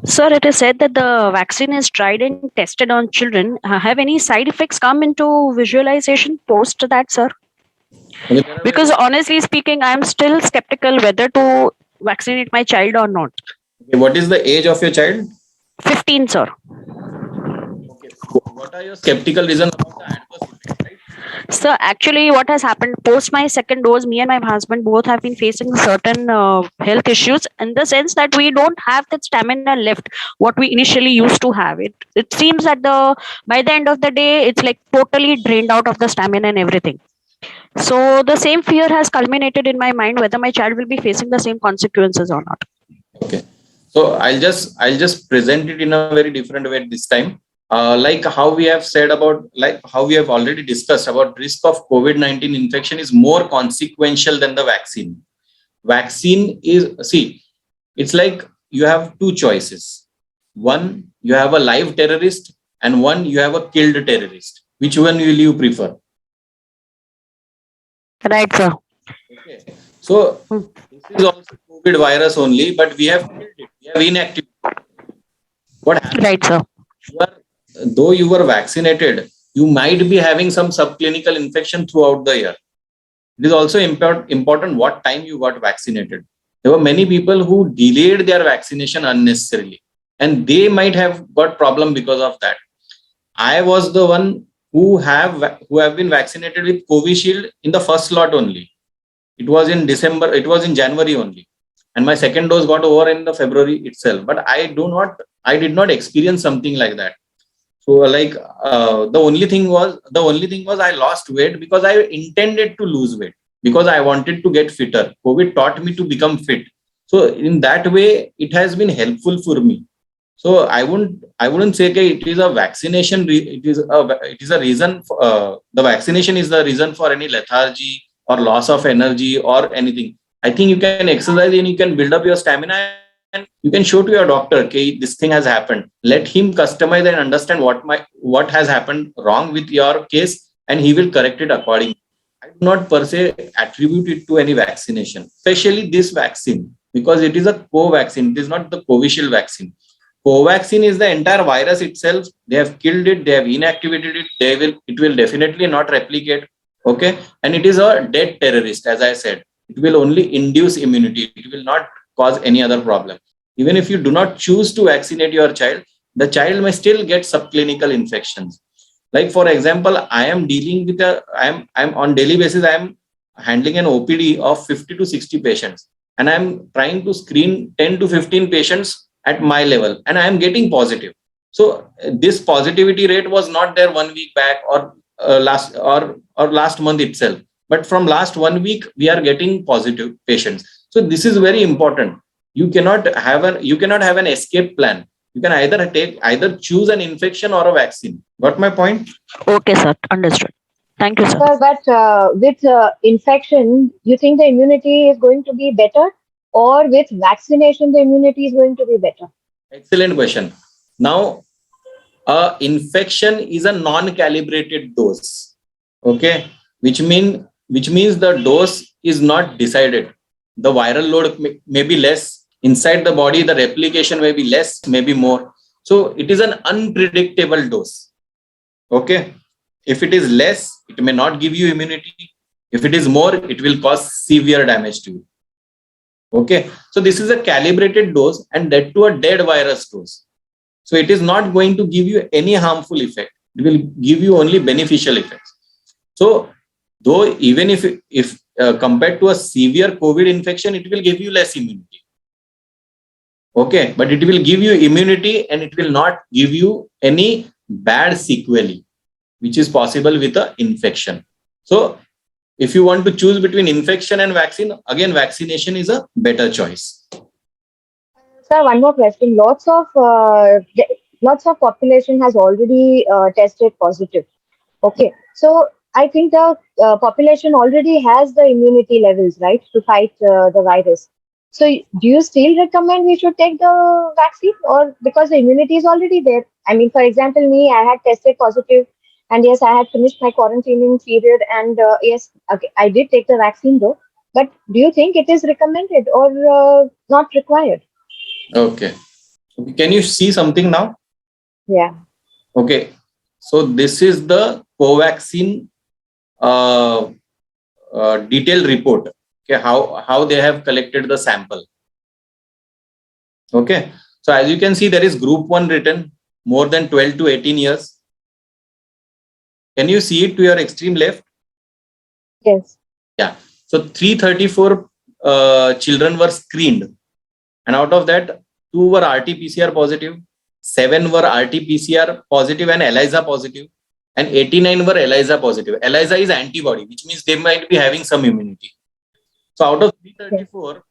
Sir, it is said that the vaccine is tried and tested on children. Have any side effects come into visualization post that, sir? Okay, there are Because honestly speaking, I'm still skeptical whether to vaccinate my child or not. okay, what is the age of your child? 15, sir. Okay. What are your skeptical reason about the adverse effect, right? So actually, what has happened post my second dose, me and my husband both have been facing certain health issues in the sense that we don't have that stamina left what we initially used to have. It seems that the by the end of the day, it's like totally drained out of the stamina and everything. So the same fear has culminated in my mind whether my child will be facing the same consequences or not. Okay. So I'll just present it in a very different way this time. Like how we have said about, like how we have already discussed about risk of COVID-19 infection is more consequential than the vaccine. Vaccine is, see, it's like you have two choices. One, you have a live terrorist, and one, you have a killed terrorist. Which one will you prefer? Right, sir. Okay. So Hmm. this is also COVID virus only, but we have killed it. We have inactivated. What happens? Right, sir. You are, though you were vaccinated, you might be having some subclinical infection throughout the year. It is also important what time you got vaccinated. There were many people who delayed their vaccination unnecessarily, and they might have got problem because of that. I was the one who have been vaccinated with Covishield in the first lot only. It was in December. It was in January only, and my second dose got over in the February itself. But I did not experience something like that. So like the only thing was I lost weight because I intended to lose weight because I wanted to get fitter. COVID taught me to become fit. So in that way, it has been helpful for me. So I wouldn't say that it is a vaccination. It is a reason. The vaccination is the reason for any lethargy or loss of energy or anything. I think you can exercise and you can build up your stamina and you can show to your doctor, okay, this thing has happened. Let him customize and understand what has happened wrong with your case, and he will correct it accordingly. I do not per se attribute it to any vaccination, especially this vaccine, because it is a co-vaccine. It is not the Covishield vaccine. Covaxin is the entire virus itself. They have killed it. They have inactivated it. It will definitely not replicate. Okay. And it is a dead terrorist, as I said. It will only induce immunity. It will not cause any other problem. Even if you do not choose to vaccinate your child, the child may still get subclinical infections. Like for example, I'm on daily basis, I am handling an OPD of 50 to 60 patients, and I'm trying to screen 10 to 15 patients at my level, and I am getting positive. So this positivity rate was not there 1 week back or last month itself, but from last 1 week we are getting positive patients. So this is very important. You cannot have an escape plan. You can either choose an infection or a vaccine. Got my point? Okay, sir. Understood. Thank you, sir. Sir, but with infection, you think the immunity is going to be better, or with vaccination, the immunity is going to be better? Excellent question. Now, infection is a non-calibrated dose. Okay, which means the dose is not decided. The viral load may be less inside the body. The replication may be less, maybe more. So it is an unpredictable dose. Okay, if it is less, it may not give you immunity. If it is more, it will cause severe damage to you. Okay, so this is a calibrated dose, and that to a dead virus dose. So it is not going to give you any harmful effect. It will give you only beneficial effects. So though even if compared to a severe COVID infection, it will give you less immunity. Okay, but it will give you immunity and it will not give you any bad sequelae, which is possible with a infection. So if you want to choose between infection and vaccine, again, vaccination is a better choice. Sir, one more question. Lots of population has already tested positive. Okay, so I think the population already has the immunity levels, right, to fight the virus. So, do you still recommend we should take the vaccine, or because the immunity is already there? I mean, for example, me, I had tested positive, and yes, I had finished my quarantining period, and yes, okay, I did take the vaccine though. But do you think it is recommended or not required? Okay. Can you see something now? Yeah. Okay. So this is the Covaxin uh, detailed report. Okay, how they have collected the sample. Okay. So as you can see, there is group 1 written, more than 12 to 18 years. Can you see it to your extreme left? Yes. Yeah. So 334 children were screened, and out of that, 2 were RT-PCR positive, 7 were RT-PCR positive and ELISA positive, and 89 were ELISA positive. ELISA is antibody, which means they might be having some immunity. So out of 334,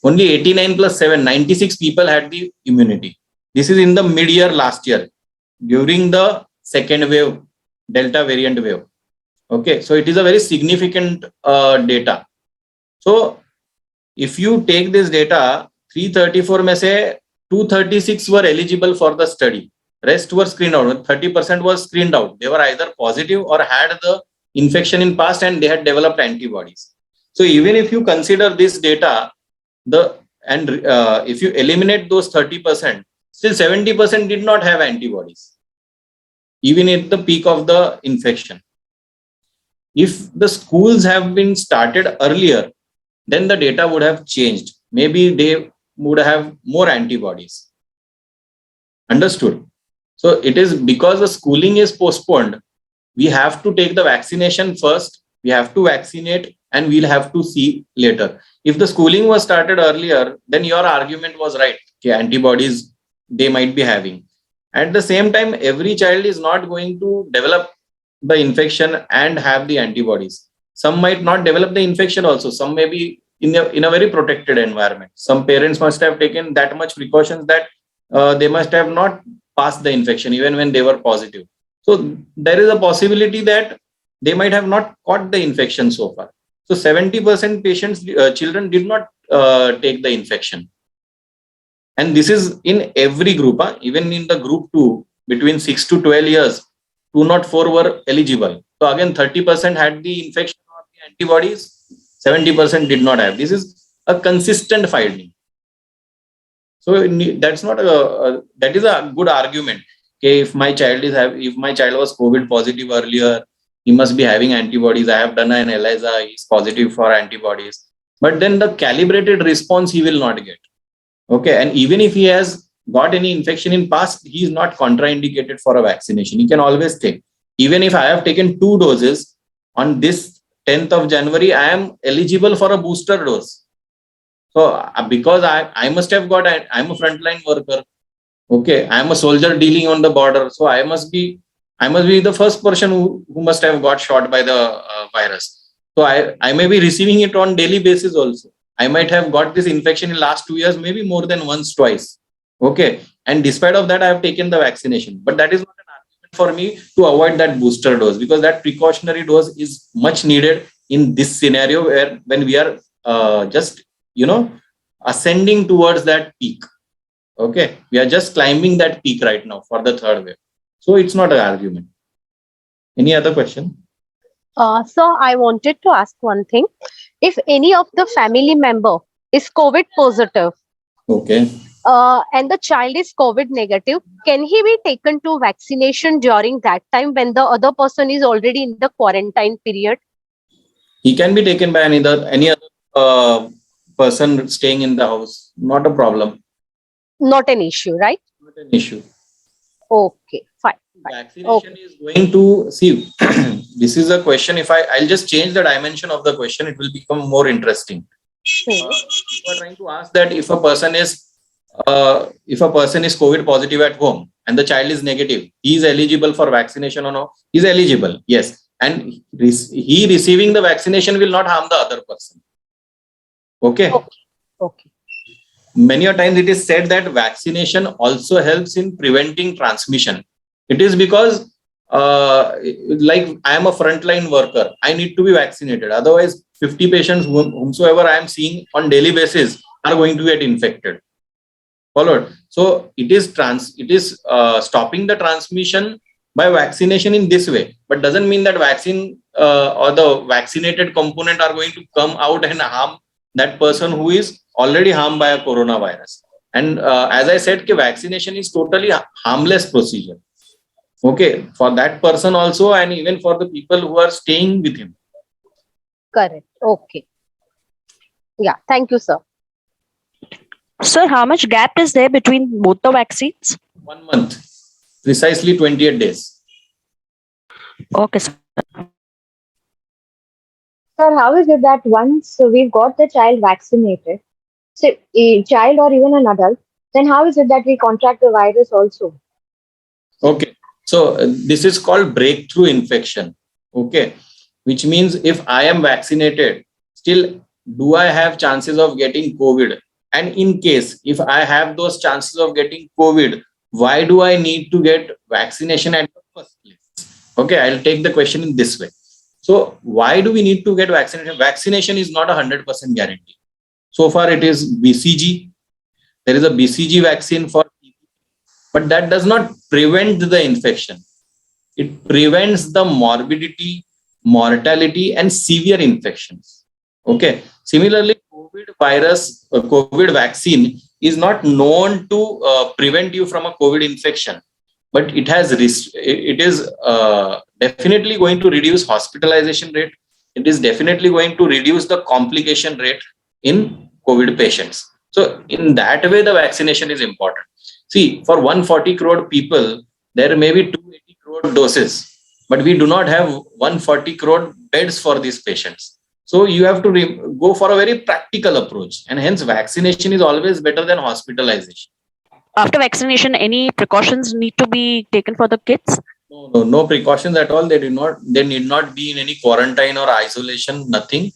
only 89 plus 7, 96 people had the immunity. This is in the mid-year last year, during the second wave, Delta variant wave. Okay, so it is a very significant data. So if you take this data, 334 में से 236 were eligible for the study. Rest were screened out. 30% was screened out. They were either positive or had the infection in past and they had developed antibodies. So even if you consider this data, if you eliminate those 30%, still 70% did not have antibodies, even at the peak of the infection. If the schools have been started earlier, then the data would have changed. Maybe they would have more antibodies. Understood? So it is because the schooling is postponed, we have to take the vaccination first, we have to vaccinate, and we'll have to see later. If the schooling was started earlier, then your argument was right. Okay, antibodies they might be having. At the same time, every child is not going to develop the infection and have the antibodies. Some might not develop the infection also. Some may be in a very protected environment. Some parents must have taken that much precautions that they must have not passed the infection even when they were positive. So there is a possibility that they might have not caught the infection so far. So 70% patients, children did not take the infection. And this is in every group, even in the group 2, between 6 to 12 years, 204 were eligible. So again, 30% had the infection or the antibodies, 70% did not have. This is a consistent finding. So that's not that is a good argument. Okay, if my child was COVID positive earlier, he must be having antibodies. I have done an ELISA, he's positive for antibodies. But then the calibrated response he will not get. Okay, and even if he has got any infection in past, he is not contraindicated for a vaccination. He can always take. Even if I have taken 2 doses, on this 10th of January, I am eligible for a booster dose. So because I must have got, I'm a frontline worker. Okay, I'm a soldier dealing on the border. So I must be the first person who must have got shot by the virus. So I may be receiving it on daily basis also. I might have got this infection in last 2 years, maybe more than once, twice. Okay. And despite of that, I have taken the vaccination. But that is not an argument for me to avoid that booster dose, because that precautionary dose is much needed in this scenario where when we are just, ascending towards that peak. Okay. We are just climbing that peak right now for the third wave. So it's not an argument. Any other question? So I wanted to ask one thing. If any of the family member is COVID positive, Okay. and the child is COVID negative, can he be taken to vaccination during that time when the other person is already in the quarantine period? He can be taken by any other person staying in the house. Not a problem. Not an issue, right? Not an issue. Okay, fine. Vaccination is going to see. This is a question. I'll just change the dimension of the question, it will become more interesting. You are trying to ask that if a person is COVID positive at home and the child is negative, he is eligible for vaccination or no? He is eligible, yes. And he receiving the vaccination will not harm the other person. Okay. Okay. Many a times it is said that vaccination also helps in preventing transmission. It is because like I am a frontline worker, I need to be vaccinated. Otherwise, 50 patients whomsoever I am seeing on daily basis are going to get infected. Followed. So it is stopping the transmission by vaccination in this way, but doesn't mean that vaccine or the vaccinated component are going to come out and harm that person who is already harmed by a coronavirus. And as I said, vaccination is totally harmless procedure. Okay, for that person also, and even for the people who are staying with him. Correct. Okay. Yeah. Thank you, sir. Sir, how much gap is there between both the vaccines? 1 month, precisely 28 days. Okay, sir. Sir, how is it that once we've got the child vaccinated, so a child or even an adult, then how is it that we contract the virus also? Okay, so this is called breakthrough infection. Okay, which means if I am vaccinated, still do I have chances of getting COVID? And in case if I have those chances of getting COVID, why do I need to get vaccination at the first place? Okay, I'll take the question in this way. So why do we need to get vaccinated? Vaccination is not 100% guarantee. So far, it is BCG. There is a BCG vaccine for, but that does not prevent the infection. It prevents the morbidity, mortality, and severe infections. Okay. Similarly, COVID vaccine is not known to prevent you from a COVID infection, but it is definitely going to reduce hospitalization rate. It is definitely going to reduce the complication rate in COVID patients. So in that way, the vaccination is important. See, for 140 crore people, there may be 280 crore doses, but we do not have 140 crore beds for these patients. So you have to go for a very practical approach, and hence vaccination is always better than hospitalization. After vaccination, any precautions need to be taken for the kids? No precautions at all. They need not be in any quarantine or isolation, nothing.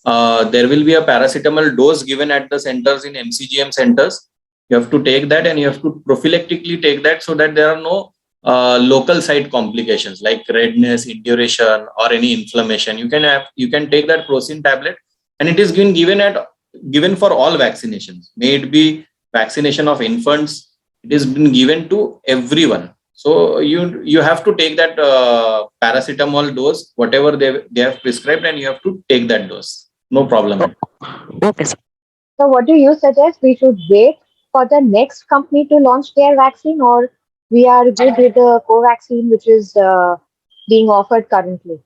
There will be a paracetamol dose given at the centers in MCGM centers. You have to take that, and you have to prophylactically take that so that there are no local site complications like redness, induration, or any inflammation. You can take that Procin tablet, and it is given for all vaccinations. May it be vaccination of infants, it has been given to everyone. So you have to take that paracetamol dose, whatever they have prescribed, and you have to take that dose. No problem. Okay, sir. So, what do you suggest? We should wait for the next company to launch their vaccine, or we are good with the Covaxin, which is being offered currently?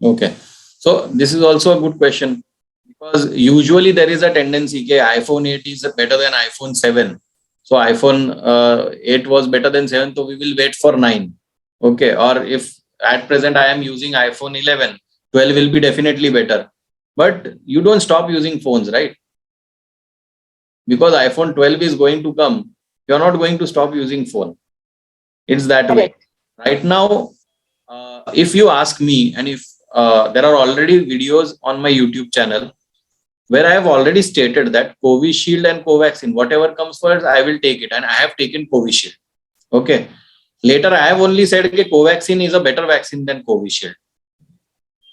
Okay. So this is also a good question, because usually there is a tendency that iPhone 8 is better than iPhone 7. So iPhone 8 was better than 7, so we will wait for 9. Okay. Or if at present I am using iPhone 11, 12 will be definitely better. But you don't stop using phones, right? Because iPhone 12 is going to come, you're not going to stop using phone. It's that way. Right now, if you ask me, and if there are already videos on my YouTube channel where I have already stated that Covishield and Covaxin, whatever comes first, I will take it. And I have taken Covishield. Okay. Later, I have only said that Covaxin is a better vaccine than Covishield.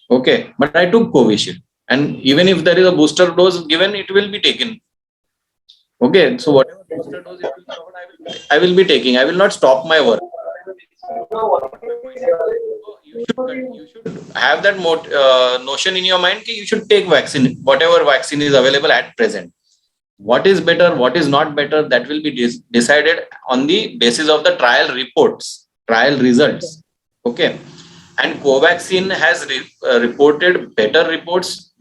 Okay. But I took Covishield. And even if there is a booster dose given, it will be taken. Okay. So whatever booster dose it will cover, I will be taking. I will not stop my work. You should have that notion in your mind that you should take vaccine, whatever vaccine is available at present. What is better, what is not better, that will be decided on the basis of the trial reports, trial results. Okay. And Covaxin has reported better reports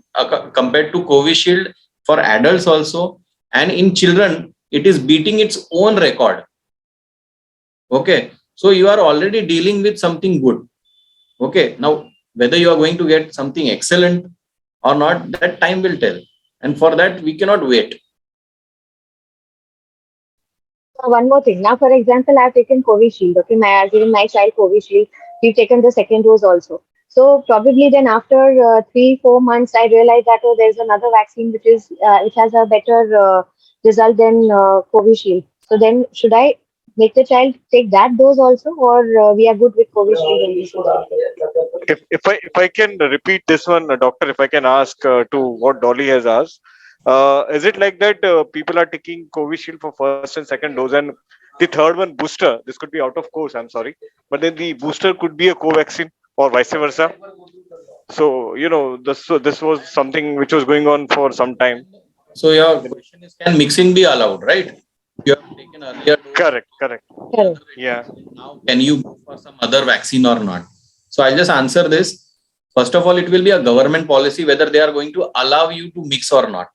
compared to Covishield for adults also. And in children, it is beating its own record. Okay. So you are already dealing with something good. Okay. Now, whether you are going to get something excellent or not, that time will tell. And for that, we cannot wait. So one more thing. Now, for example, I've taken Covishield. Okay, I've given my child Covishield. We've taken the second dose also. So probably then after 3-4 months, I realized that there's another vaccine which has a better result than Covishield. So then should I make the child take that dose also, or we are good with Covishield only? If I can repeat this one, doctor, if I can ask to what Dolly has asked, is it like that people are taking Covishield for first and second dose, and the third one booster? This could be out of course. I'm sorry, but then the booster could be a Covaxin or vice versa. So this was something which was going on for some time. So your question is, can mixing be allowed, right? you have taken earlier dose, Correct. Correct. Yeah. now can you go for some other vaccine or not? So I'll just answer this. First of all, it will be a government policy whether they are going to allow you to mix or not.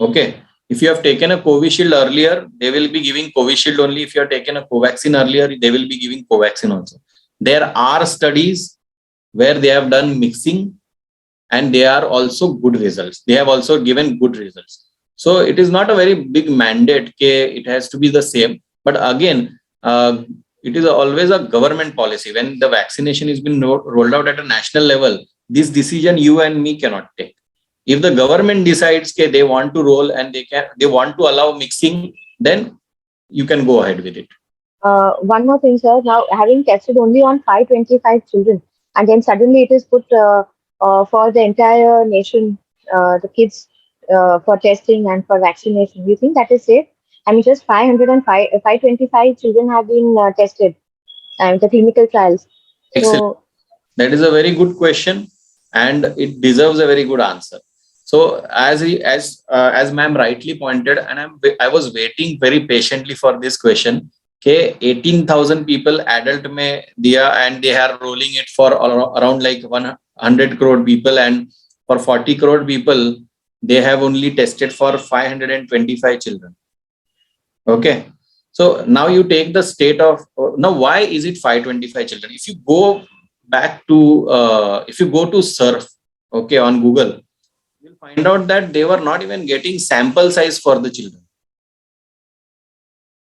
Okay. If you have taken a Covishield earlier, they will be giving Covishield only. If you have taken a Covaxin earlier, they will be giving Covaxin also. There are studies where they have done mixing and they are also good results. They have also given good results. So it is not a very big mandate. Okay, it has to be the same. But again, it is always a government policy. When the vaccination is been rolled out at a national level, this decision you and me cannot take. If the government decides that they want to roll and they want to allow mixing, then you can go ahead with it. One more thing, sir. Now, having tested only on 525 children, and then suddenly it is put for the entire nation, the kids for testing and for vaccination. You think that is safe? I mean, just 525 children have been tested and the clinical trials. Excellent. So, That is a very good question, and it deserves a very good answer. So, as ma'am rightly pointed, and I was waiting very patiently for this question. Okay, 18,000 people adult में दिया, and they are rolling it for around like 100 crore people, and for 40 crore people, they have only tested for 525 children. Okay. So now you take the state of, now why is it 525 children? If you go back to, if you go to surf, okay, on Google, you'll find out that they were not even getting sample size for the children.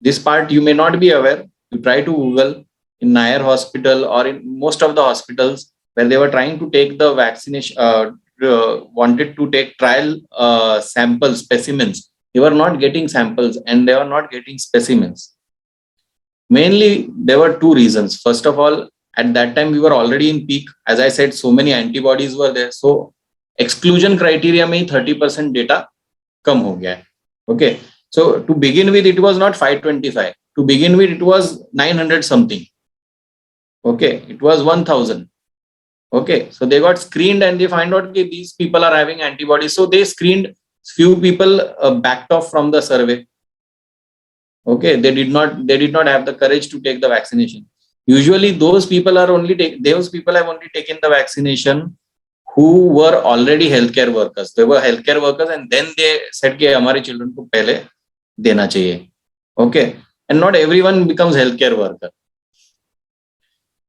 This part you may not be aware. You try to Google in Nair Hospital or in most of the hospitals where they were trying to take the vaccination, wanted to take trial sample specimens. They were not getting samples and they were not getting specimens. Mainly, there were two reasons. First of all, at that time, we were already in peak. As I said, so many antibodies were there. So, exclusion criteria में 30% data कम हो गया है. Okay. So, to begin with, it was not 525. To begin with, it was 900 something. Okay. It was 1000. Okay. So, they got screened and they find out that these people are having antibodies. So, they screened few people, backed off from the survey. Okay, they did not have the courage to take the vaccination. Usually those people have only taken the vaccination who were already healthcare workers. They were healthcare workers and then they said कि हमारे children को पहले देना चाहिए. Okay, and not everyone becomes healthcare worker.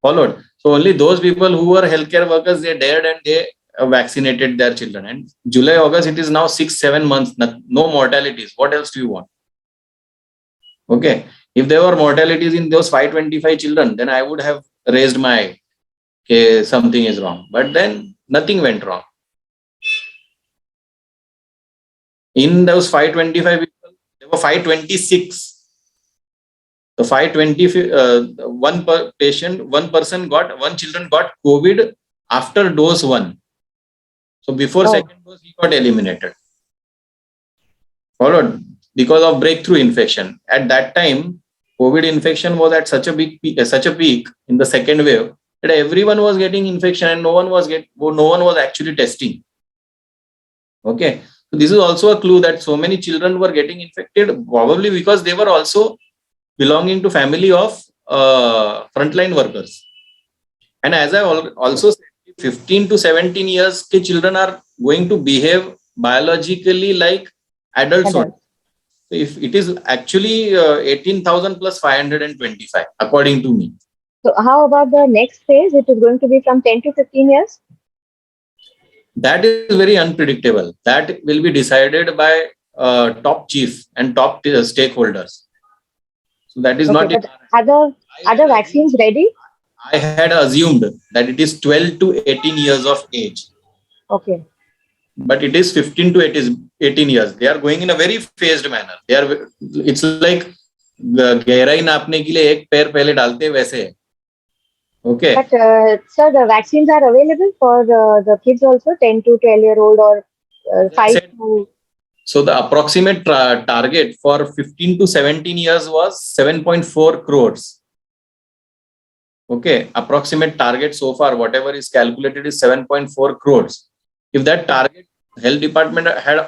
Followed. So only those people who were healthcare workers, they dared and they vaccinated their children. And July, August, it is now 6-7 months, no mortalities. What else do you want? Okay, if there were mortalities in those 525 children, then I would have raised my eye. Okay, something is wrong. But then nothing went wrong. In those 525 people, there were 526. So 520, one children got COVID after dose 1. So before second dose, he got eliminated. Followed because of breakthrough infection. At that time, COVID infection was at such a peak in the second wave that everyone was getting infection and no one was actually testing. Okay, so this is also a clue that so many children were getting infected, probably because they were also belonging to family of frontline workers. And as I also said, 15 to 17 years ke children are going to behave biologically like adults. So if it is actually 18,000 plus 525, according to me. So how about the next phase? It is going to be from 10 to 15 years? That is very unpredictable. That will be decided by top chief and top stakeholders. So that is not. But other vaccines ready? I had assumed that it is 12 to 18 years of age. Okay. But it is 15 to 18 years. They are going in a very phased manner. It's like गहराई नापने के लिए एक पैर पहले डालते हैं वैसे. Okay. But sir, the vaccines are available for the kids also, 10 to 12-year-old or 5 to. So the approximate target for 15 to 17 years was 7.4 crores. Okay, approximate target so far, whatever is calculated, is 7.4 crores. If that target, health department had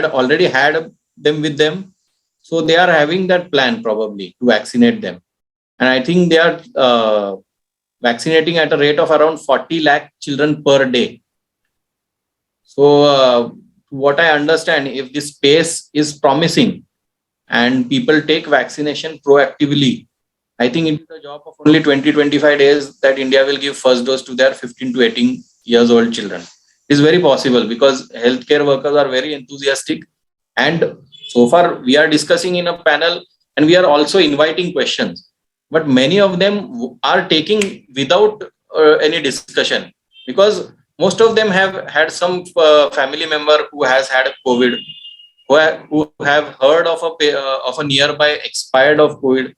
already had them with them, So they are having that plan probably to vaccinate them. And I think they are vaccinating at a rate of around 40 lakh children per day. So what I understand, if this pace is promising and people take vaccination proactively, I think it is a job of only 20-25 days that India will give first dose to their 15 to 18 years old children. It is very possible because healthcare workers are very enthusiastic. And so far, we are discussing in a panel and we are also inviting questions. But many of them are taking without any discussion, because most of them have had some family member who has had COVID, who have heard of a nearby expired of COVID,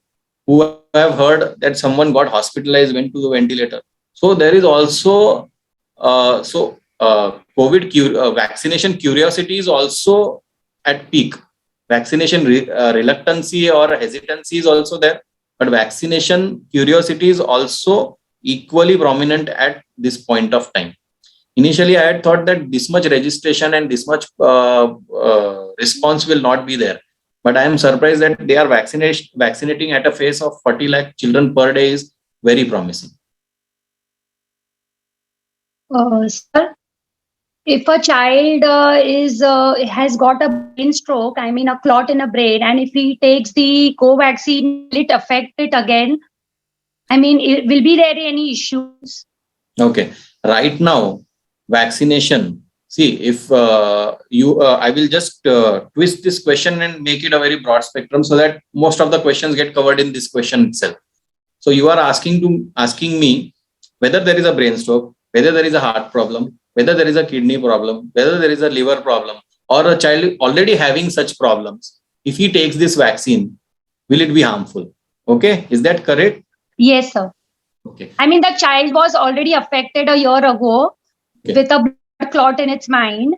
who have heard that someone got hospitalized, went to the ventilator. So there is also vaccination curiosity is also at peak. Vaccination reluctancy or hesitancy is also there, but vaccination curiosity is also equally prominent at this point of time. Initially, I had thought that this much registration and this much response will not be there. But I am surprised that they are vaccinating at a pace of 40 lakh children per day is very promising. Sir, if a child has got a brain stroke, I mean a clot in a brain, and if he takes the co-vaccine, will it affect it again? I mean, will be there any issues? Okay. Right now, vaccination. See, if I will just twist this question and make it a very broad spectrum so that most of the questions get covered in this question itself. So you are asking me whether there is a brain stroke, whether there is a heart problem, whether there is a kidney problem, whether there is a liver problem, or a child already having such problems. If he takes this vaccine, will it be harmful? Okay, is that correct? Yes, sir. Okay. I mean, the child was already affected a year ago with a blood clot in its mind,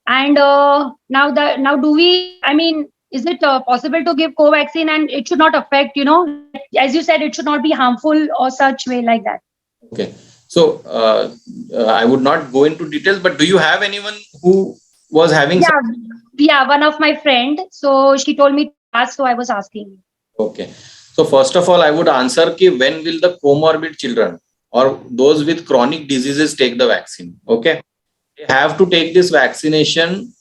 and now do we? I mean, is it possible to give co-vaccine and it should not affect? As you said, it should not be harmful or such way like that. Okay. So I would not go into details, but do you have anyone who was having? Yeah, one of my friend. So she told me to ask, so I was asking. Okay. So first of all, I would answer ki when will the comorbid children or those with chronic diseases take the vaccine? Okay. They have to take this vaccination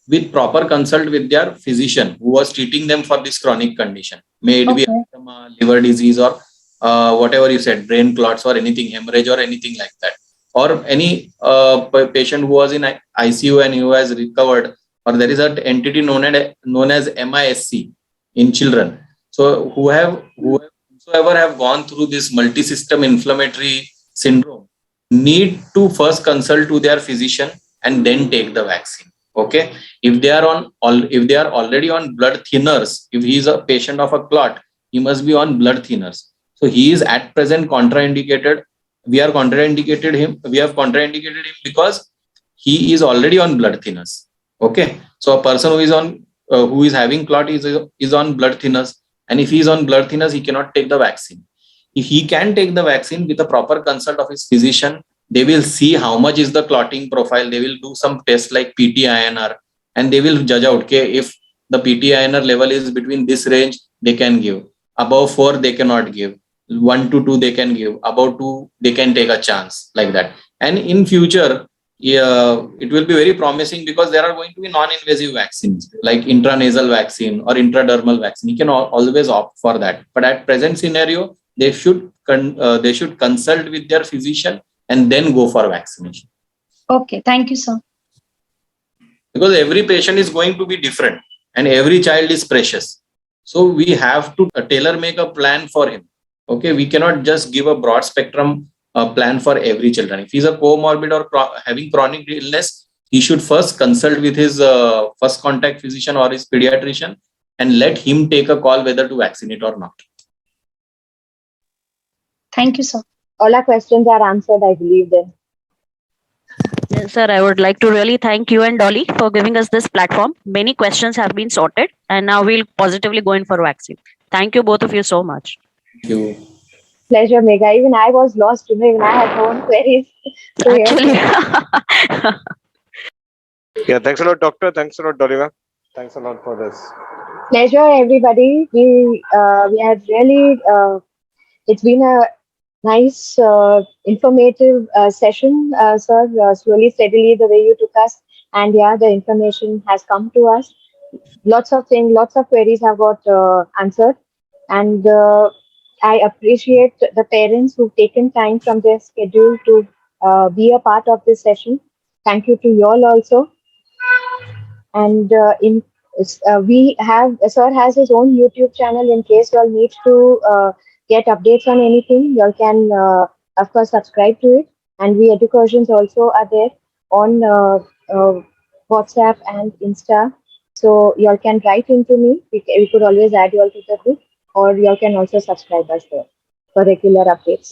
with proper consult with their physician who was treating them for this chronic condition. May it be asthma, liver disease, or whatever you said, brain clots or anything, hemorrhage or anything like that. Or any patient who was in ICU and who has recovered, or there is an entity known as MISC in children. So whoever have gone through this multi-system inflammatory syndrome need to first consult to their physician and then take the vaccine. Okay. If they are already on blood thinners, if he is a patient of a clot, he must be on blood thinners. So he is at present contraindicated. We have contraindicated him because he is already on blood thinners. Okay. So a person who is having clot is on blood thinners. And if he is on blood thinners, he cannot take the vaccine. If he can take the vaccine with a proper consult of his physician, they will see how much is the clotting profile. They will do some tests like PT-INR and they will judge out, okay, if the PT-INR level is between this range, they can give. Above 4, they cannot give. 1 to 2, they can give. Above 2, they can take a chance like that. And in future, it will be very promising because there are going to be non-invasive vaccines like intranasal vaccine or intradermal vaccine. You can always opt for that. But at present scenario, they should consult with their physician and then go for vaccination. Okay, thank you, sir. Because every patient is going to be different and every child is precious. So we have to tailor make a plan for him. Okay, we cannot just give a broad spectrum plan for every children. If he's a comorbid or having chronic illness, he should first consult with his first contact physician or his pediatrician and let him take a call whether to vaccinate or not. Thank you, sir. All our questions are answered, I believe then. Yes, sir. I would like to really thank you and Dolly for giving us this platform. Many questions have been sorted and now we'll positively go in for vaccine. Thank you both of you so much. Thank you. Pleasure, Megha. Even I was lost, even I had no own queries. So, Actually, Yeah, thanks a lot, doctor. Thanks a lot, Dolly. Thanks a lot for this. Pleasure, everybody. We had really it's been a nice, informative session, sir. Slowly, steadily, the way you took us, and yeah, the information has come to us. Lots of things, lots of queries have got answered, and I appreciate the parents who've taken time from their schedule to be a part of this session. Thank you to you all also. And in we have sir has his own YouTube channel. In case you all need to get updates on anything, you all can of course subscribe to it. And we educations also are there on WhatsApp and Insta. So you all can write into me. We could always add you all to the group, or you all can also subscribe us there for regular updates.